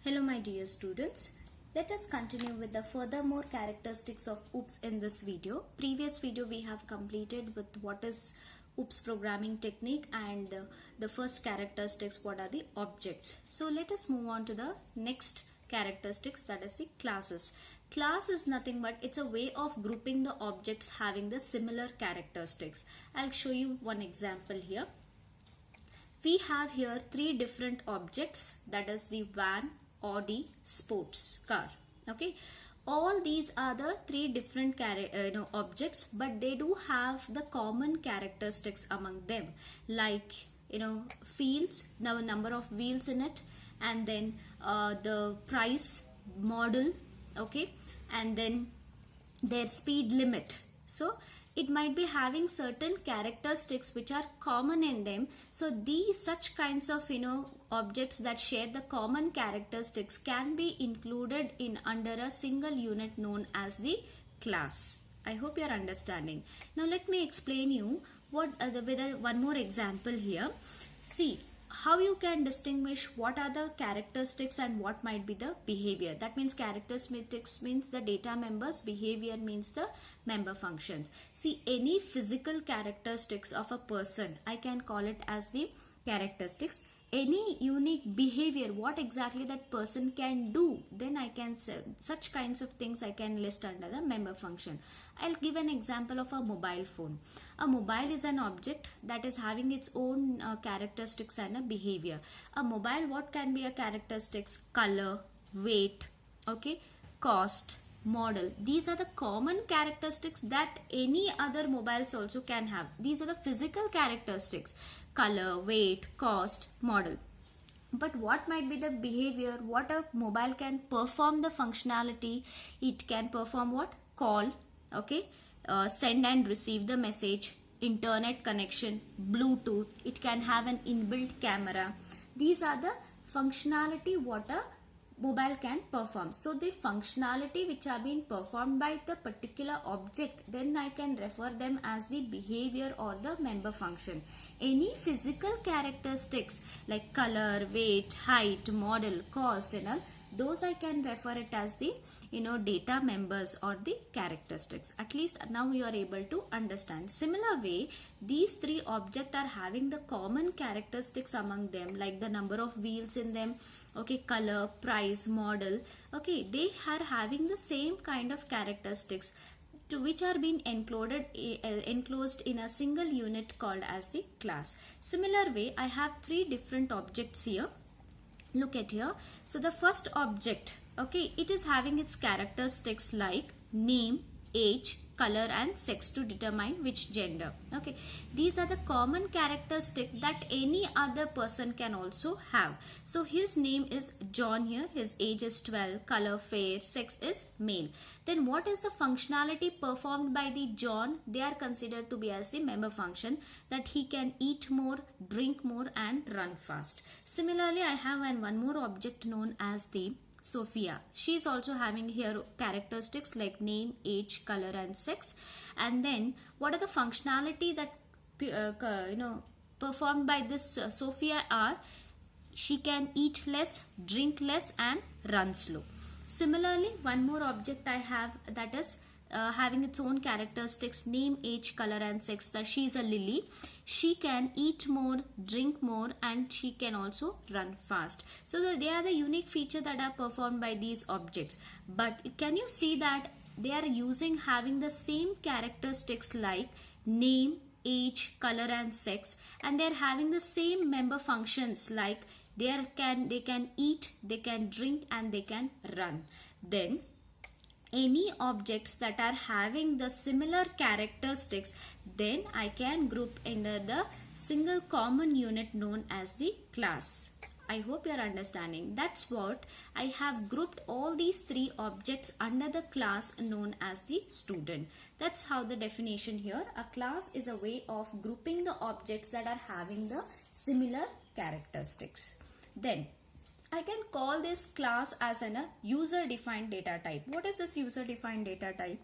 Hello my dear students, let us continue with the furthermore characteristics of OOPS in this video. Previous video we have completed with what is OOPS programming technique and the first characteristics, what are the objects. So let us move on to the next characteristics, that is the classes. Class is nothing but it's a way of grouping the objects having the similar characteristics. I'll show you one example here. We have here three different objects, that is the van, Audi, sports car. Okay, all these are the three different objects, but they do have the common characteristics among them, like fields, the number of wheels in it, and then the price, model, okay, and then their speed limit. So it might be having certain characteristics which are common in them. So these such kinds of objects that share the common characteristics can be included in under a single unit known as the class. I hope you are understanding. Now let me explain you what with one more example here. See how you can distinguish what are the characteristics and what might be the behavior. That means characteristics means the data members, behavior means the member functions. See, any physical characteristics of a person, I can call it as the characteristics. Any unique behavior, what exactly that person can do, then I can say such kinds of things I can list under the member function. I'll give an example of a mobile phone. A mobile is an object that is having its own characteristics and a behavior. A mobile, what can be a characteristics? Color, weight, okay, cost, model. These are the common characteristics that any other mobiles also can have. These are the physical characteristics: color, weight, cost, model. But what might be the behavior? What a mobile can perform the functionality? It can perform what? Call, okay, send and receive the message, internet connection, Bluetooth. It can have an inbuilt camera. These are the functionality what a mobile can perform. So the functionality which are being performed by the particular object, then I can refer them as the behavior or the member function. Any physical characteristics like color, weight, height, model, cost and all, those I can refer it as the data members or the characteristics. At least now you are able to understand. Similar way, these three objects are having the common characteristics among them, like the number of wheels in them, okay, color, price, model, okay, they are having the same kind of characteristics to which are being enclosed in a single unit called as the class. Similar way, I have three different objects here. Look at here. So the first object, okay, it is having its characteristics like name, age, color and sex to determine which gender. Okay, these are the common characteristics that any other person can also have. So his name is John here, his age is 12, color fair, sex is male. Then what is the functionality performed by the John? They are considered to be as the member function, that he can eat more, drink more and run fast. Similarly, I have one more object known as the Sophia. She is also having here characteristics like name, age, color and sex. And then what are the functionality that performed by this Sophia are: she can eat less, drink less and run slow. Similarly, one more object I have, that is having its own characteristics, name, age, color and sex, that she is a Lily. She can eat more, drink more and she can also run fast. So they are the unique feature that are performed by these objects. But can you see that they are having the same characteristics like name, age, color and sex, and they are having the same member functions like they can eat, they can drink and they can run. Then any objects that are having the similar characteristics, then I can group under the single common unit known as the class. I hope you are understanding. That's what I have grouped all these three objects under the class known as the student. That's how the definition here. A class is a way of grouping the objects that are having the similar characteristics. Then I can call this class as a user-defined data type. What is this user-defined data type?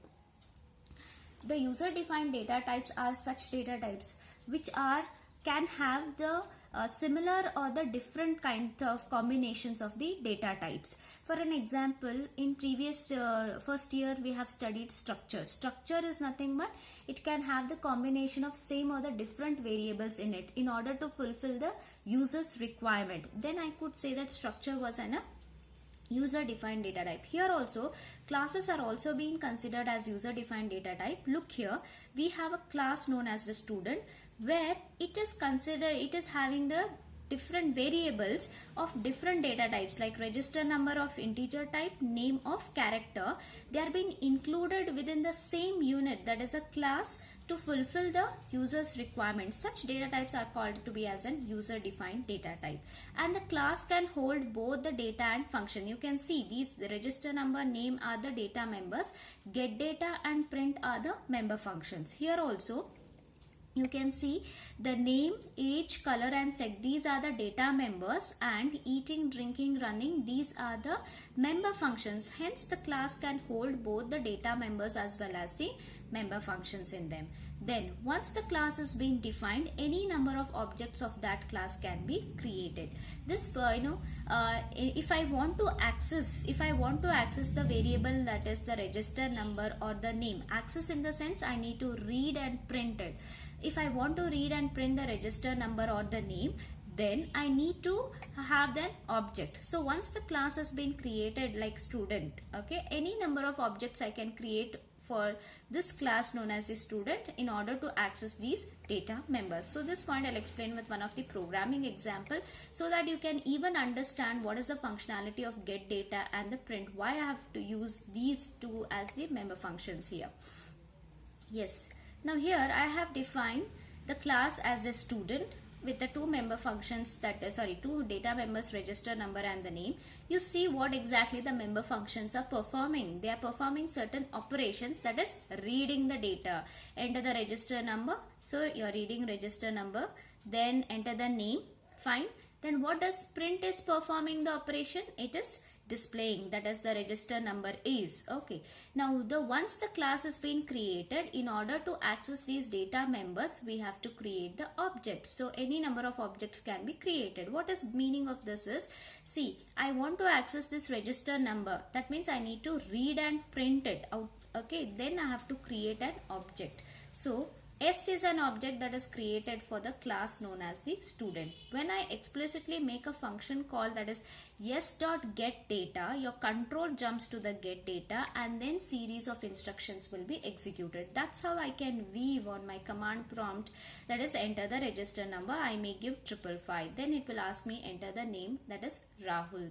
The user-defined data types are such data types which can have the similar or the different kinds of combinations of the data types. For an example, in previous first year we have studied structure. Structure is nothing but it can have the combination of same or the different variables in it in order to fulfill the user's requirement. Then I could say that structure was an user defined data type. Here also classes are also being considered as user defined data type. Look here, we have a class known as the student, where it is having the different variables of different data types like register number of integer type, name of character. They are being included within the same unit, that is a class, to fulfill the user's requirements. Such data types are called to be as an user defined data type, and the class can hold both the data and function. You can see these, the register number, name are the data members, get data and print are the member functions. Here also you can see the name, age, color and sex, these are the data members, and eating, drinking, running, these are the member functions. Hence the class can hold both the data members as well as the member functions in them. Then once the class has been defined, any number of objects of that class can be created. This if I want to access the variable, that is the register number or the name, access in the sense I need to read and print it. If I want to read and print the register number or the name, then I need to have an object. So once the class has been created like student, okay, any number of objects I can create for this class known as the student in order to access these data members. So this point I'll explain with one of the programming example so that you can even understand what is the functionality of get data and the print, why I have to use these two as the member functions here. Yes. Now here I have defined the class as a student with the two member functions, that two data members, register number and the name. You see what exactly the member functions are performing. They are performing certain operations, that is reading the data. Enter the register number, so you are reading register number, then enter the name, fine. Then what does print is performing the operation? It is displaying, that is the register number is, okay. Now once the class has been created, in order to access these data members we have to create the objects. So any number of objects can be created. What is meaning of this is, see, I want to access this register number, that means I need to read and print it out, okay. Then I have to create an object. So S is an object that is created for the class known as the student. When I explicitly make a function call, that is s.getData, your control jumps to the get data and then series of instructions will be executed. That's how I can weave on my command prompt, that is enter the register number, I may give 555. Then it will ask me enter the name, that is Rahul.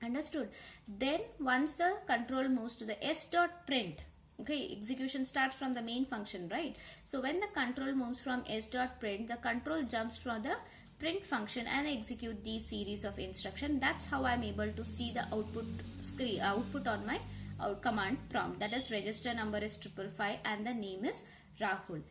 Understood? Then once the control moves to the s.print, okay, execution starts from the main function, right? So when the control moves from s.print, the control jumps from the print function and execute these series of instruction. That's how I'm able to see the output on my command prompt. That is register number is 555 and the name is Rahul.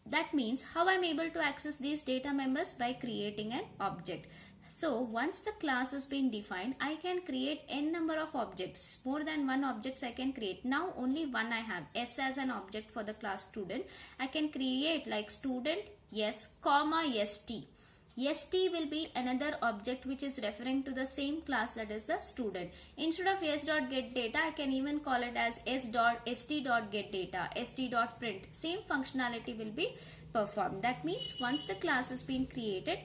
That means how I'm able to access these data members? By creating an object. So once the class has been defined, I can create n number of objects. More than one objects I can create. Now only one I have, S as an object for the class student. I can create like student S, comma st. St will be another object which is referring to the same class, that is the student. Instead of s.getData, I can even call it as st.getData, st.print. Same functionality will be performed. That means once the class has been created,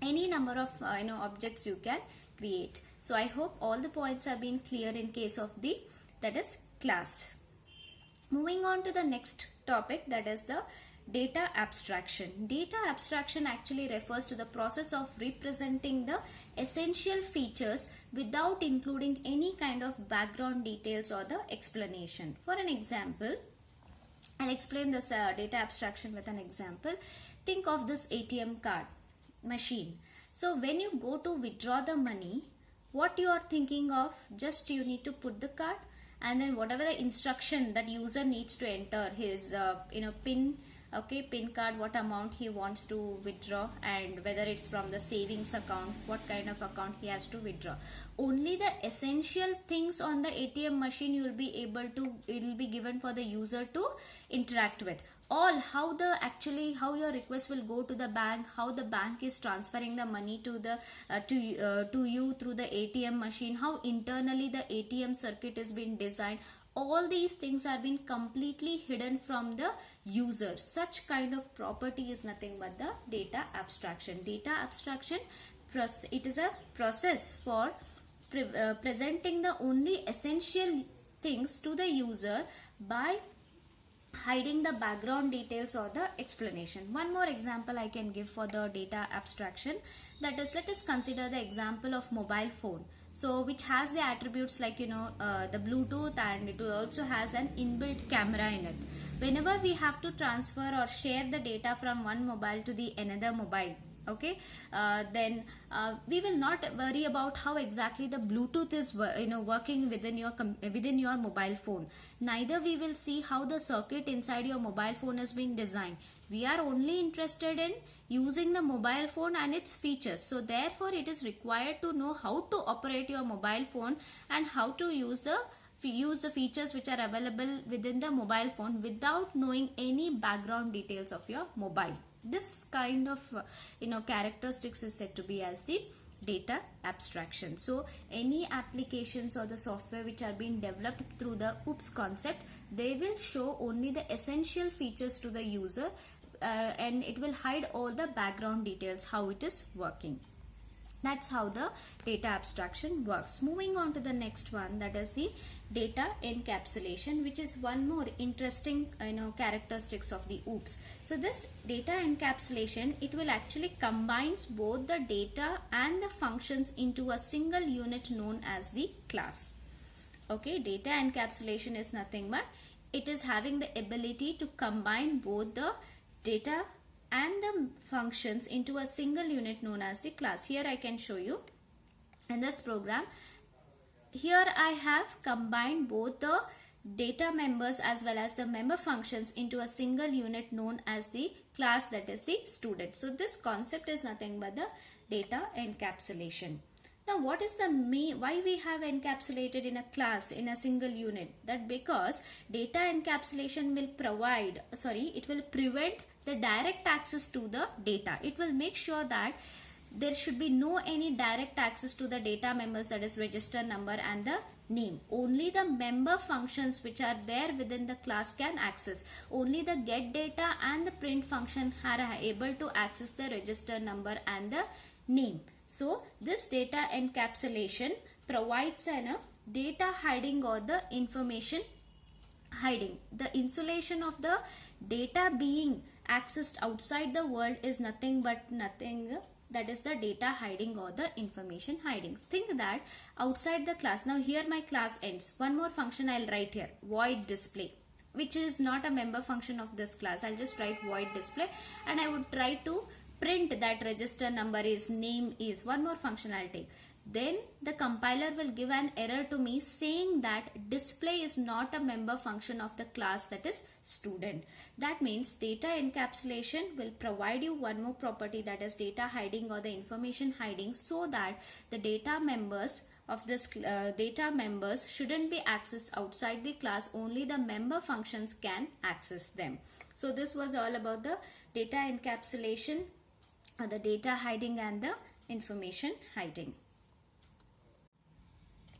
any number of objects you can create. So I hope all the points have been clear in case of the, that is class. Moving on to the next topic, that is the data abstraction. Data abstraction actually refers to the process of representing the essential features without including any kind of background details or the explanation. For an example, I'll explain this data abstraction with an example. Think of this ATM card machine. So when you go to withdraw the money, what you are thinking of, just you need to put the card and then whatever the instruction that user needs to enter his pin, okay, pin card, what amount he wants to withdraw and whether it's from the savings account, what kind of account he has to withdraw. Only the essential things on the ATM machine you will be able to, it will be given for the user to interact with. all how your request will go to the bank, how the bank is transferring the money to the to you through the ATM machine, how internally the ATM circuit is being designed. All these things are being completely hidden from the user. Such kind of property is nothing but the data abstraction. Data abstraction, it is a process for presenting the only essential things to the user by hiding the background details or the explanation. One more example I can give for the data abstraction, that is, let us consider the example of mobile phone. So which has the attributes like the Bluetooth, and it also has an inbuilt camera in it. Whenever we have to transfer or share the data from one mobile to the another mobile, okay, then we will not worry about how exactly the Bluetooth is working within your mobile phone. Neither we will see how the circuit inside your mobile phone is being designed. We are only interested in using the mobile phone and its features. So therefore it is required to know how to operate your mobile phone and how to use the features which are available within the mobile phone without knowing any background details of your mobile. This kind of characteristics is said to be as the data abstraction. So any applications or the software which are being developed through the OOPS concept, they will show only the essential features to the user, and it will hide all the background details, how it is working. That's how the data abstraction works. Moving on to the next one, that is the data encapsulation, which is one more interesting characteristics of the OOPS. So this data encapsulation, it will actually combines both the data and the functions into a single unit known as the class. Okay, data encapsulation is nothing but it is having the ability to combine both the data and the functions into a single unit known as the class. Here I can show you in this program. Here I have combined both the data members as well as the member functions into a single unit known as the class, that is the student. So this concept is nothing but the data encapsulation. Now what is why we have encapsulated in a class in a single unit? That because data encapsulation will prevent the direct access to the data. It will make sure that there should be no any direct access to the data members, that is register number and the name. Only the member functions which are there within the class can access. Only the get data and the print function are able to access the register number and the name. So this data encapsulation provides data hiding or the information hiding. The insulation of the data being accessed outside the world is nothing that is the data hiding or the information hiding. Think that outside the class, now here my class ends. One more function I'll write here, void display, which is not a member function of this class. I'll just write void display and I would try to print that register number is, name is. One more function I'll take. Then the compiler will give an error to me saying that display is not a member function of the class, that is student. That means data encapsulation will provide you one more property, that is data hiding or the information hiding, so that the data members of this data members shouldn't be accessed outside the class. Only the member functions can access them. So this was all about the data encapsulation, or the data hiding and the information hiding.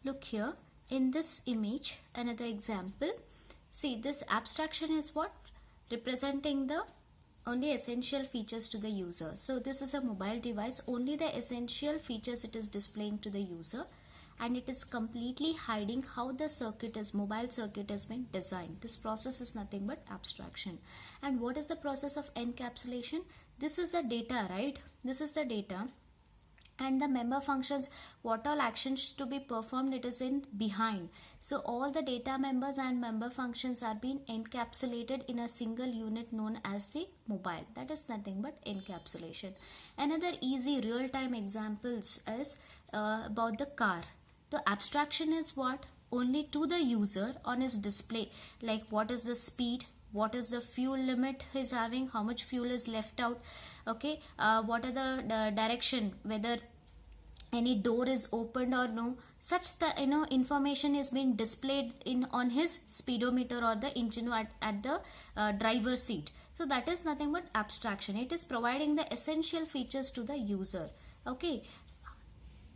Look here in this image, another example. See, this abstraction is what? Representing the only essential features to the user. So this is a mobile device, only the essential features it is displaying to the user, and it is completely hiding how the mobile circuit has been designed. This process is nothing but abstraction. And what is the process of encapsulation? This is the data, right? This is the data. And the member functions, what all actions to be performed, it is in behind. So all the data members and member functions are being encapsulated in a single unit known as the mobile. That is nothing but encapsulation. Another easy real-time examples is about the car. The abstraction is what? Only to the user on his display, like what is the speed, what is the fuel limit he's having, how much fuel is left out, okay, what are the direction, whether any door is opened or no. Such the information is being displayed on his speedometer or the engine at the driver's seat. So that is nothing but abstraction. It is providing the essential features to the user. Okay,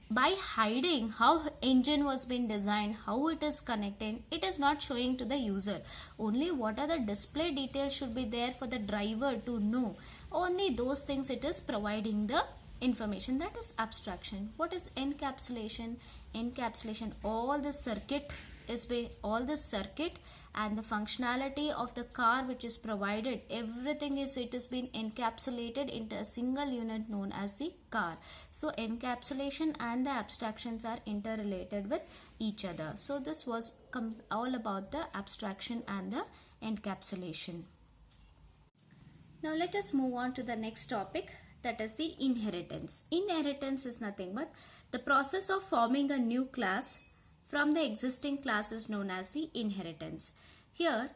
by hiding how engine was being designed, how it is connected, it is not showing to the user. Only what are the display details should be there for the driver to know. Only those things it is providing the information. That is abstraction. What is encapsulation? Encapsulation, all the circuit and the functionality of the car which is provided, everything is, it has been encapsulated into a single unit known as the car. So encapsulation and the abstractions are interrelated with each other. So this was all about the abstraction and the encapsulation. Now let us move on to the next topic, that is the inheritance. Inheritance is nothing but the process of forming a new class from the existing class is known as the inheritance. Here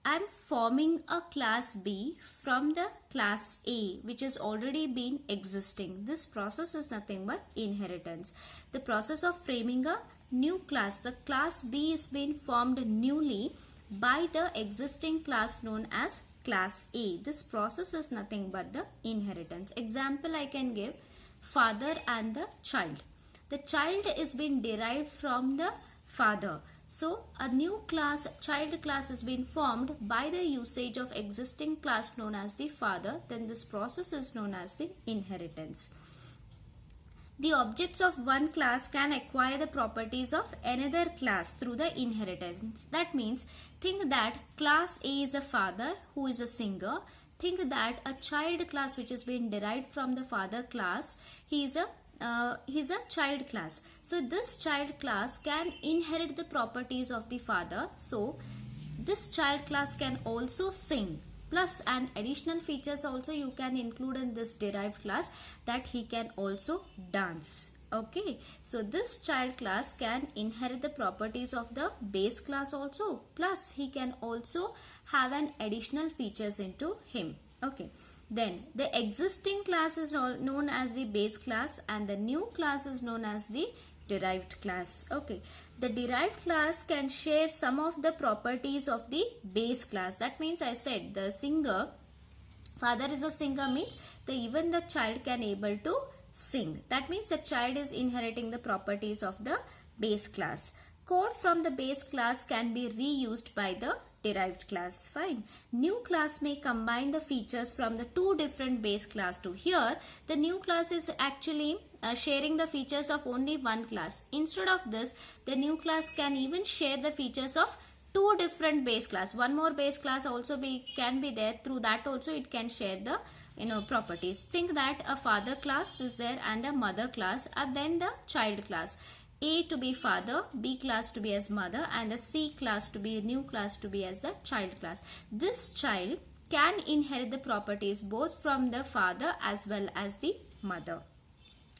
I am forming a class B from the class A which has already been existing. This process is nothing but inheritance. The process of framing a new class. The class B is being formed newly by the existing class known as class A. This process is nothing but the inheritance. Example I can give, father and the child. The child is being derived from the father. So a new class, child class, is being formed by the usage of existing class known as the father. Then this process is known as the inheritance. The objects of one class can acquire the properties of another class through the inheritance. That means, think that class A is a father who is a singer. Think that a child class which is being derived from the father class, he's a child class. So this child class can inherit the properties of the father. So this child class can also sing, plus an additional features also you can include in this derived class, that he can also dance. Okay, so this child class can inherit the properties of the base class also, plus he can also have an additional features into him. Okay, then the existing class is known as the base class and the new class is known as the derived class. Okay, the derived class can share some of the properties of the base class. That means I said the singer, father is a singer, means even the child can able to sing. That means the child is inheriting the properties of the base class. Code from the base class can be reused by the derived class. Fine. New class may combine the features from the two different base class to. Here the new class is actually sharing the features of only one class. Instead of this, the new class can even share the features of two different base class. One more base class also can be there. Through that also it can share the properties. Think that a father class is there and a mother class, and then the child class. A to be father, B class to be as mother, and the C class to be new class to be as the child class. This child can inherit the properties both from the father as well as the mother.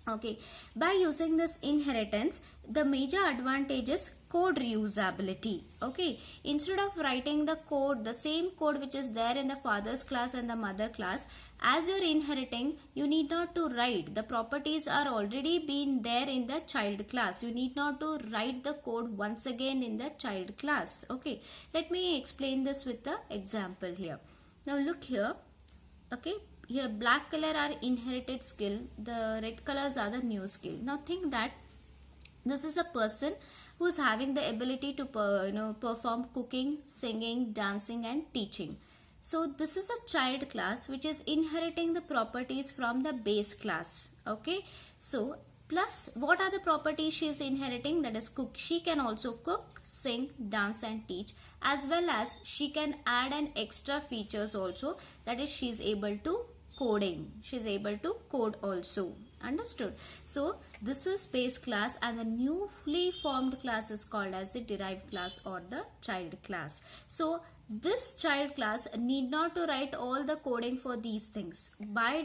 Okay, by using this inheritance, the major advantage is code reusability. Okay, instead of writing the code, the same code which is there in the father's class and the mother class, as you're inheriting, you need not to write. The properties are already been there in the child class. You need not to write the code once again in the child class. Okay, let me explain this with the example here. Now look here. Okay, here black color are inherited skill, the red colors are the new skill. Now think that this is a person who is having the ability to perform cooking, singing, dancing and teaching. So this is a child class which is inheriting the properties from the base class. Okay, so plus what are the properties she is inheriting? That is cook. She can also cook, sing, dance and teach, as well as she can add an extra features also, that is she is able to coding. She is able to code also. Understood? So this is base class and the newly formed class is called as the derived class or the child class. So this child class need not to write all the coding for these things. By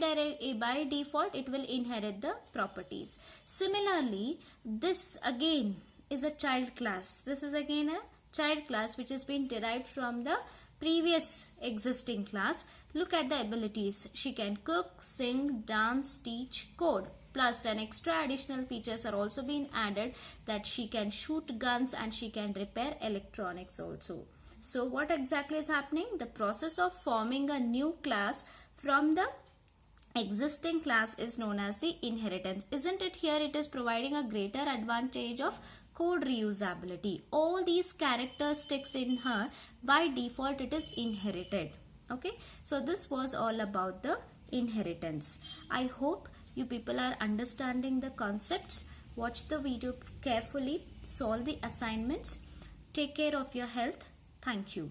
default it will inherit the properties. Similarly, this again is a child class. This is again a child class which has been derived from the previous existing class. Look at the abilities. She can cook, sing, dance, teach, code. Plus an extra additional features are also being added, that she can shoot guns and she can repair electronics also. So what exactly is happening? The process of forming a new class from the existing class is known as the inheritance. Isn't it? Here it is providing a greater advantage of code reusability. All these characteristics in her, by default it is inherited. Okay, so this was all about the inheritance. I hope you people are understanding the concepts. Watch the video carefully, solve the assignments, take care of your health. Thank you.